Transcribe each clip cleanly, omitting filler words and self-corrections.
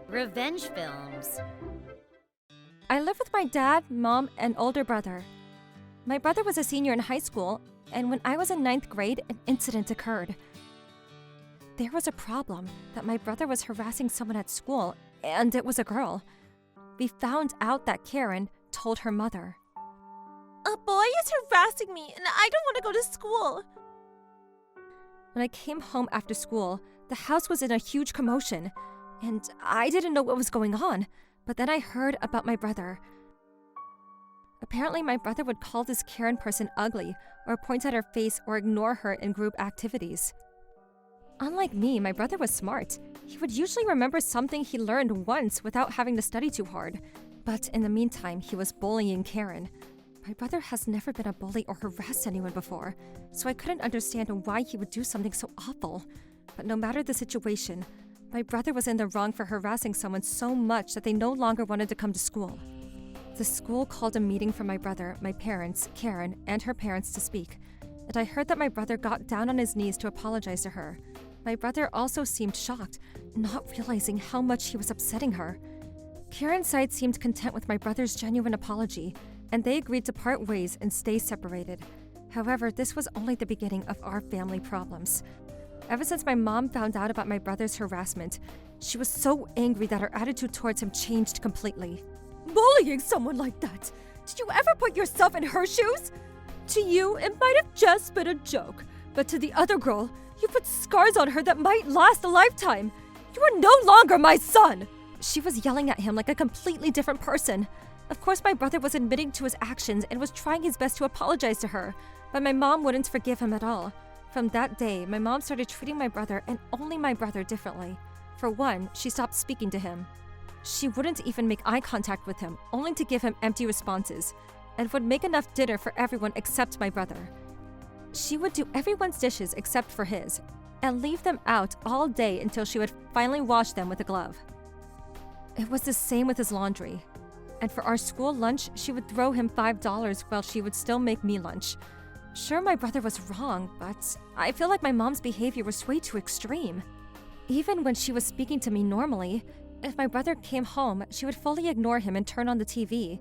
Revenge films. I live with my dad, mom, and older brother. My brother was a senior in high school, and when I was in 9th grade, an incident occurred. There was a problem that my brother was harassing someone at school, and it was a girl. We found out that Karen told her mother. A boy is harassing me, and I don't want to go to school. When I came home after school, the house was in a huge commotion, and I didn't know what was going on, but then I heard about my brother. Apparently, my brother would call this Karen person ugly, or point at her face, or ignore her in group activities. Unlike me, my brother was smart. He would usually remember something he learned once without having to study too hard. But in the meantime, he was bullying Karen. My brother has never been a bully or harassed anyone before, so I couldn't understand why he would do something so awful. But no matter the situation, my brother was in the wrong for harassing someone so much that they no longer wanted to come to school. The school called a meeting for my brother, my parents, Karen, and her parents to speak, and I heard that my brother got down on his knees to apologize to her. My brother also seemed shocked, not realizing how much he was upsetting her. Karen's side seemed content with my brother's genuine apology, and they agreed to part ways and stay separated. However, this was only the beginning of our family problems. Ever since my mom found out about my brother's harassment, she was so angry that her attitude towards him changed completely. Bullying someone like that! Did you ever put yourself in her shoes? To you, it might have just been a joke, but to the other girl, you put scars on her that might last a lifetime. You are no longer my son! She was yelling at him like a completely different person. Of course, my brother was admitting to his actions and was trying his best to apologize to her, but my mom wouldn't forgive him at all. From that day, my mom started treating my brother and only my brother differently. For one, she stopped speaking to him. She wouldn't even make eye contact with him, only to give him empty responses, and would make enough dinner for everyone except my brother. She would do everyone's dishes except for his, and leave them out all day until she would finally wash them with a glove. It was the same with his laundry. And for our school lunch, she would throw him $5 while she would still make me lunch. Sure, my brother was wrong, but I feel like my mom's behavior was way too extreme. Even when she was speaking to me normally, if my brother came home, she would fully ignore him and turn on the TV.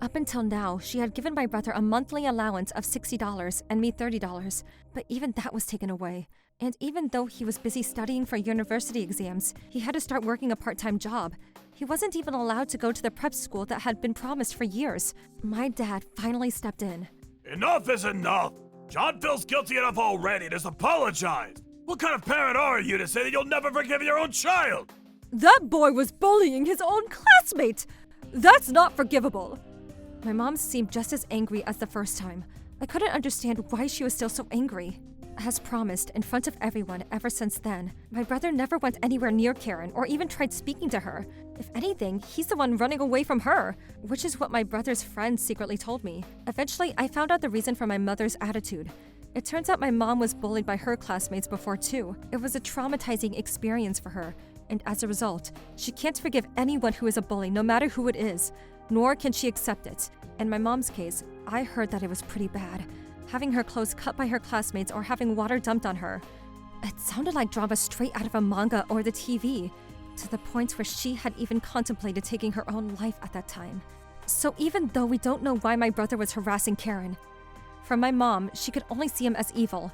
Up until now, she had given my brother a monthly allowance of $60 and me $30, but even that was taken away. And even though he was busy studying for university exams, he had to start working a part-time job. He wasn't even allowed to go to the prep school that had been promised for years. My dad finally stepped in. Enough is enough! John feels guilty enough already. Just apologize! What kind of parent are you to say that you'll never forgive your own child? That boy was bullying his own classmate! That's not forgivable! My mom seemed just as angry as the first time. I couldn't understand why she was still so angry. As promised, in front of everyone ever since then, my brother never went anywhere near Karen or even tried speaking to her. If anything, he's the one running away from her, which is what my brother's friends secretly told me. Eventually, I found out the reason for my mother's attitude. It turns out my mom was bullied by her classmates before too. It was a traumatizing experience for her, and as a result, she can't forgive anyone who is a bully, no matter who it is, nor can she accept it. In my mom's case, I heard that it was pretty bad. Having her clothes cut by her classmates or having water dumped on her. It sounded like drama straight out of a manga or the TV, to the point where she had even contemplated taking her own life at that time. So even though we don't know why my brother was harassing Karen, from my mom, she could only see him as evil.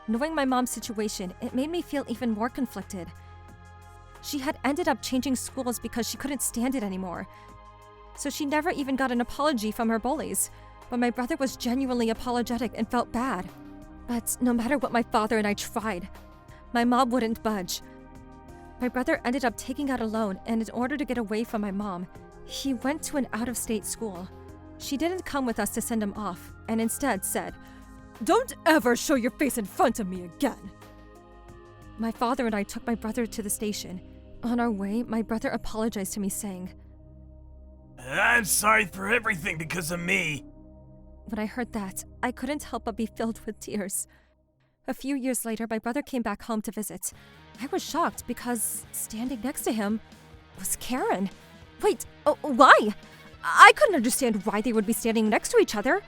Knowing my mom's situation, it made me feel even more conflicted. She had ended up changing schools because she couldn't stand it anymore. So she never even got an apology from her bullies. But my brother was genuinely apologetic and felt bad. But no matter what my father and I tried, my mom wouldn't budge. My brother ended up taking out a loan, and in order to get away from my mom, he went to an out-of-state school. She didn't come with us to send him off, and instead said, "Don't ever show your face in front of me again." My father and I took my brother to the station. On our way, my brother apologized to me, saying, I'm sorry for everything because of me. When I heard that, I couldn't help but be filled with tears. A few years later, my brother came back home to visit. I was shocked because standing next to him was Karen. Wait, why? I couldn't understand why they would be standing next to each other,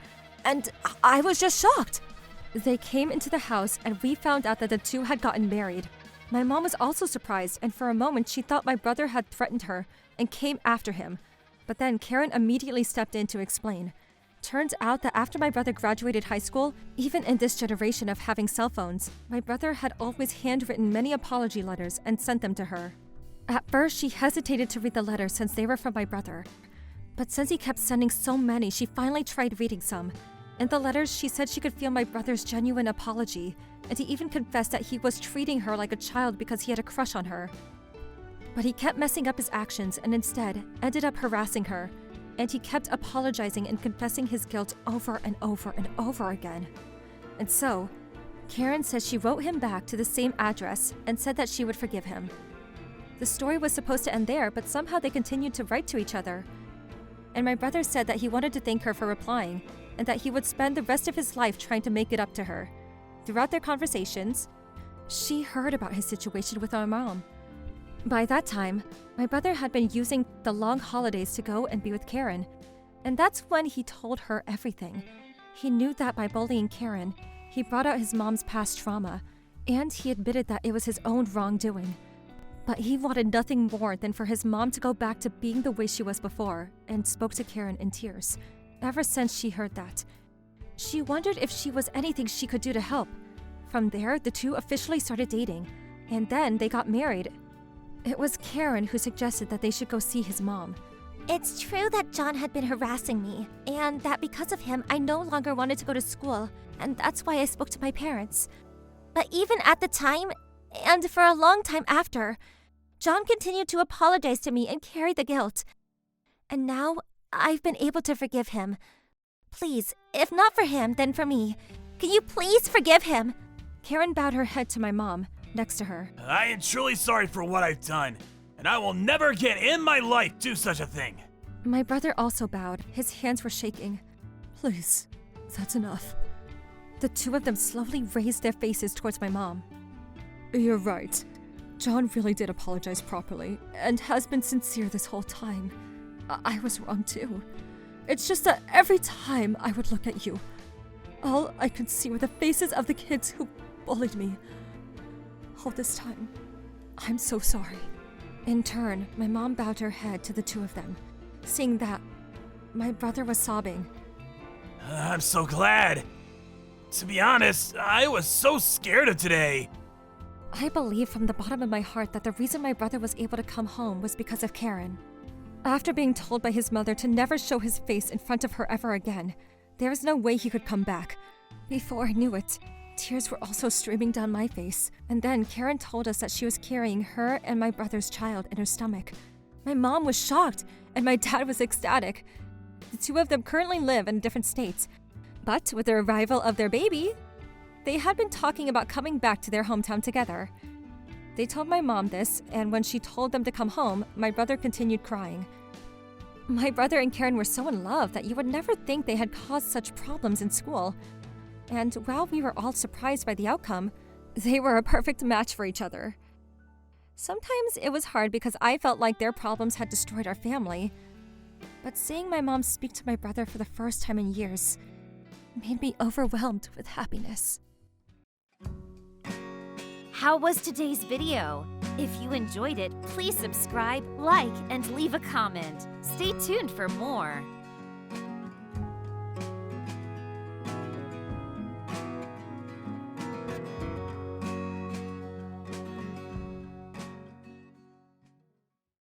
and I was just shocked. They came into the house and we found out that the two had gotten married. My mom was also surprised, and for a moment she thought my brother had threatened her and came after him. But then Karen immediately stepped in to explain. Turns out that after my brother graduated high school, even in this generation of having cell phones, my brother had always handwritten many apology letters and sent them to her. At first, she hesitated to read the letters since they were from my brother. But since he kept sending so many, she finally tried reading some. In the letters, she said she could feel my brother's genuine apology, and he even confessed that he was treating her like a child because he had a crush on her. But he kept messing up his actions and instead ended up harassing her, and he kept apologizing and confessing his guilt over and over and over again. And so, Karen says she wrote him back to the same address and said that she would forgive him. The story was supposed to end there, but somehow they continued to write to each other. And my brother said that he wanted to thank her for replying, and that he would spend the rest of his life trying to make it up to her. Throughout their conversations, she heard about his situation with our mom. By that time, my brother had been using the long holidays to go and be with Karen, and that's when he told her everything. He knew that by bullying Karen, he brought out his mom's past trauma, and he admitted that it was his own wrongdoing. But he wanted nothing more than for his mom to go back to being the way she was before, and spoke to Karen in tears. Ever since she heard that, she wondered if she was anything she could do to help. From there, the two officially started dating, and then they got married. It was Karen who suggested that they should go see his mom. It's true that John had been harassing me, and that because of him, I no longer wanted to go to school, and that's why I spoke to my parents. But even at the time, and for a long time after, John continued to apologize to me and carry the guilt. And now, I've been able to forgive him. Please, if not for him, then for me. Can you please forgive him? Karen bowed her head to my mom, next to her. I am truly sorry for what I've done, and I will never again in my life do such a thing. My brother also bowed. His hands were shaking. Please, that's enough. The two of them slowly raised their faces towards my mom. You're right. John really did apologize properly, and has been sincere this whole time. I was wrong too. It's just that every time I would look at you, all I could see were the faces of the kids who bullied me. All this time, I'm so sorry. In turn, my mom bowed her head to the two of them. Seeing that, my brother was sobbing. I'm so glad. To be honest, I was so scared of today. I believe from the bottom of my heart that the reason my brother was able to come home was because of Karen. After being told by his mother to never show his face in front of her ever again, there was no way he could come back. Before I knew it, tears were also streaming down my face, and then Karen told us that she was carrying her and my brother's child in her stomach. My mom was shocked, and my dad was ecstatic. The two of them currently live in different states, but with the arrival of their baby, they had been talking about coming back to their hometown together. They told my mom this, and when she told them to come home, my brother continued crying. My brother and Karen were so in love that you would never think they had caused such problems in school. And while we were all surprised by the outcome, they were a perfect match for each other. Sometimes it was hard because I felt like their problems had destroyed our family. But seeing my mom speak to my brother for the first time in years made me overwhelmed with happiness. How was today's video? If you enjoyed it, please subscribe, like, and leave a comment. Stay tuned for more.